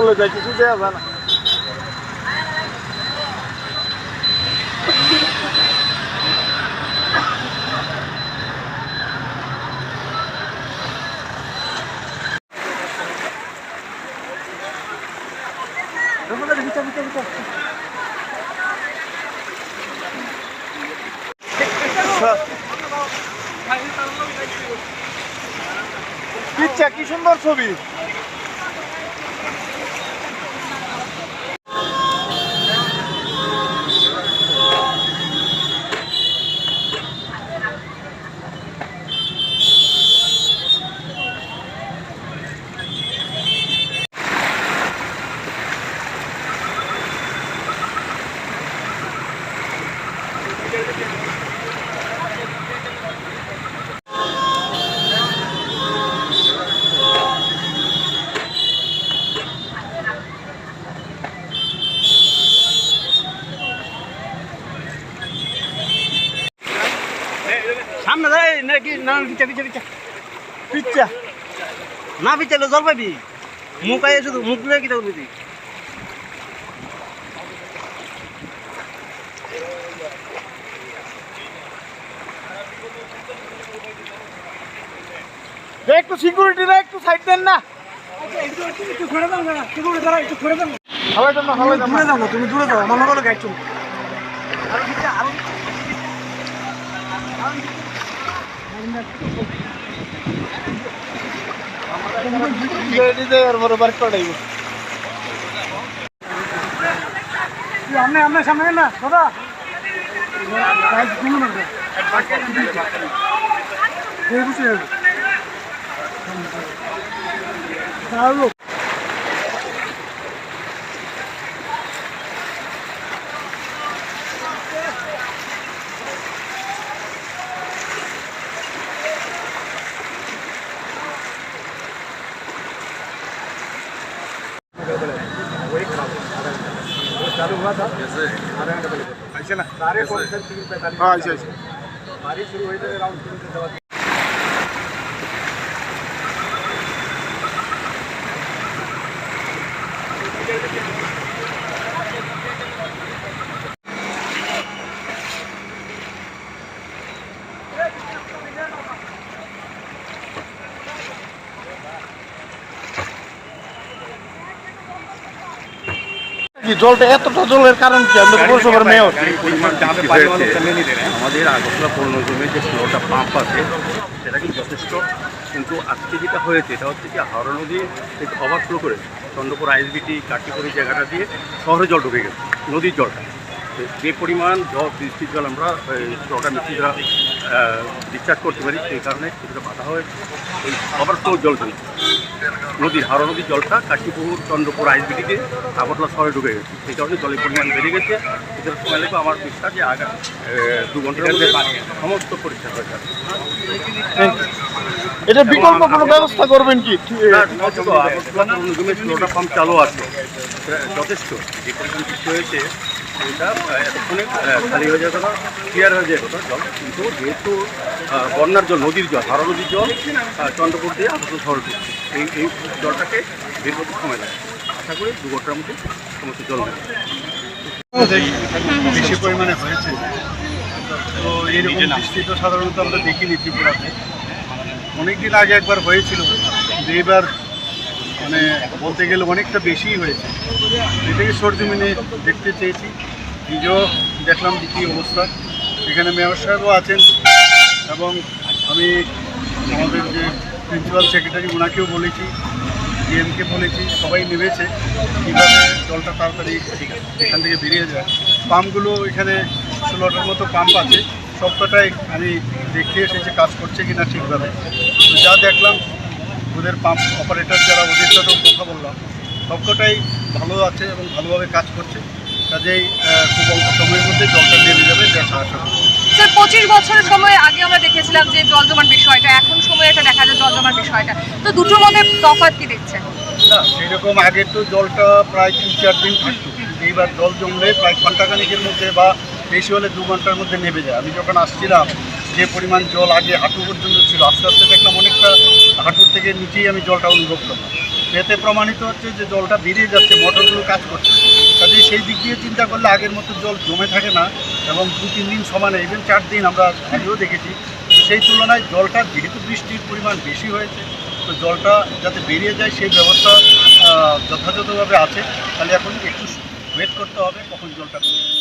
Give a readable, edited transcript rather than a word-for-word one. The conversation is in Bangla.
করলে যায় কিছু দেওয়া যায় না। পিচ্ছা কি সুন্দর ছবি। সামনে যাই নাকি না পিচ্ছা পিচ্ছা পিচ্ছা পিচ্ছা না পিচ্ছালে জল পাবি মুখ আয় শুধু মুখ নিয়ে কি করবি তুই একটু সিকিউরিটিরা একটু সাইড দেন না। একটু ঘুরে দাও না সিকিউরিটি দ্বারা একটু ঘুরে দাও হাওয়াই দাও না, হাওয়াই দাও না। দূরে যাও না তুমি দূরে যাও আমার মনে হলো গাইড চল আপনি সামনে না দাদা चालू हुआ था आधा घंटा पहले ऐसे ना सारे कौन से 3:45 हाँ ऐसे बारिश शुरू हुई तो अराउंड 3 से दवा জলটা এতটা জলের কারণ কি? আমরা তো পৌরসভার মেয়র। আমাদের আগরতলা পৌর নিগমের যে ফ্লোটা পাম্প আছে সেটা কিন্তু যথেষ্ট, কিন্তু আজকে যেটা হয়েছে এটা হচ্ছে যে হাওড়া নদী থেকে ওভারফ্লো করে চন্দ্রপুর আইএসবিটি কাটিপুরি জায়গাটা দিয়ে শহরে জল ঢুকে গেছে, নদীর জলটা। যে পরিমাণ জল বৃষ্টির জল আমরা জলটা মিষ্টি দ্বারা ডিসচার্জ করতে পারি সেই কারণে কিছুটা বাধা হয়েছে। ওই ওভারফ্লো জলটা নদীর হাওড়া নদীর জলটা কাশীপুর চন্দ্রপুর আইএসবিটিতে আগরতলা শহরে ঢুকে গেছে, সেই কারণে জলের পরিমাণ বেড়ে গেছে। এটার সময় লাগবে আমার বিশ্বাস যে আগামী 2 ঘন্টার মধ্যে সমস্ত পরিষ্কার হয়ে যাবে। এটা বিকল্প কোনো ব্যবস্থা করবেন কি? আগরতলা নিগমের ফ্লোটা পাম্প চালু আছে যথেষ্ট, যে পরিমাণ বৃষ্টি হয়েছে এটা এতক্ষণে খালি হয়ে যাবে না, ক্লিয়ার হয়ে যাবে জল। কিন্তু যেহেতু বন্যার জল, নদীর জল, হাওড়া নদীর জল চন্দ্রপুর দিয়ে আগরতলা শহরে ঢুকছে, এই জলটাকে বের করতে সময় লাগে। আশা করি 2 ঘন্টার মধ্যে সমস্ত জল নেবে। বেশি পরিমাণে হয়েছে, তো এইরকম বৃষ্টি তো সাধারণত আমরা দেখিনি ত্রিপুরাতে। অনেকদিন আগে একবার হয়েছিল, কিন্তু এবার মানে বলতে গেলে অনেকটা বেশিই হয়েছে। এটাকে সরজমিনে দেখতে চেয়েছি, নিজেও দেখলাম যে কী অবস্থা। এখানে মেয়র সাহেবও আছেন এবং আমি আমাদের যে প্রিন্সিপাল সেক্রেটারি ওনাকেও বলেছি, ডিএমকে বলেছি, সবাই নেমেছে কীভাবে জলটা তাড়াতাড়ি এখান থেকে বেরিয়ে যায়। পাম্পগুলো এখানে 16টার মতো পাম্প আছে, সবকটাই আমি দেখতে এসেছি কাজ করছে কিনা ঠিকভাবে। তো যা দেখলাম ওদের পাম্প অপারেটর যারা, ওদের সাথেও কথা বললাম, সবকটাই ভালো আছে এবং ভালোভাবে কাজ করছে। কাজেই খুব অল্প সময়ের মধ্যে জলটা নেমে যাবে, দেখা আশা করি। স্যার 25 বছরের সময় আগে আমরা দেখেছিলাম যে জল জমার বিষয়টা, এখন সময় এটা দেখা যায় জল জমার বিষয়টা, তো দুটোর মধ্যে তফাৎ কি দেখছেন? না সেরকম আগে তো জলটা প্রায় 3-4 দিন থাকতো, এইবার জল জমলে প্রায় ঘন্টাখানিকের মধ্যে বা বেশি হলে 2 ঘন্টার মধ্যে নেমে যায়। আমি যখন আসছিলাম যে পরিমাণ জল আগে হাঁটু পর্যন্ত ছিল, আস্তে আস্তে দেখলাম অনেকটা হাঁটুর থেকে নিচেই আমি জলটা অনুভব করলাম। এতে প্রমাণিত হচ্ছে যে জলটা বেরিয়ে যাচ্ছে, মোটরগুলো কাজ করছে। কাজে সেই দিক দিয়ে চিন্তা করলে আগের মতো জল জমে থাকে না, এবং 2-3 দিন সমানে, ইভেন 4 দিন আমরা আগেও দেখেছি। তো সেই তুলনায় জলটা যেহেতু বৃষ্টির পরিমাণ বেশি হয়েছে, তো জলটা যাতে বেরিয়ে যায় সেই ব্যবস্থা যথাযথভাবে আছে। তাহলে এখন একটু ওয়েট করতে হবে কখন জলটা বেরিয়ে যায়।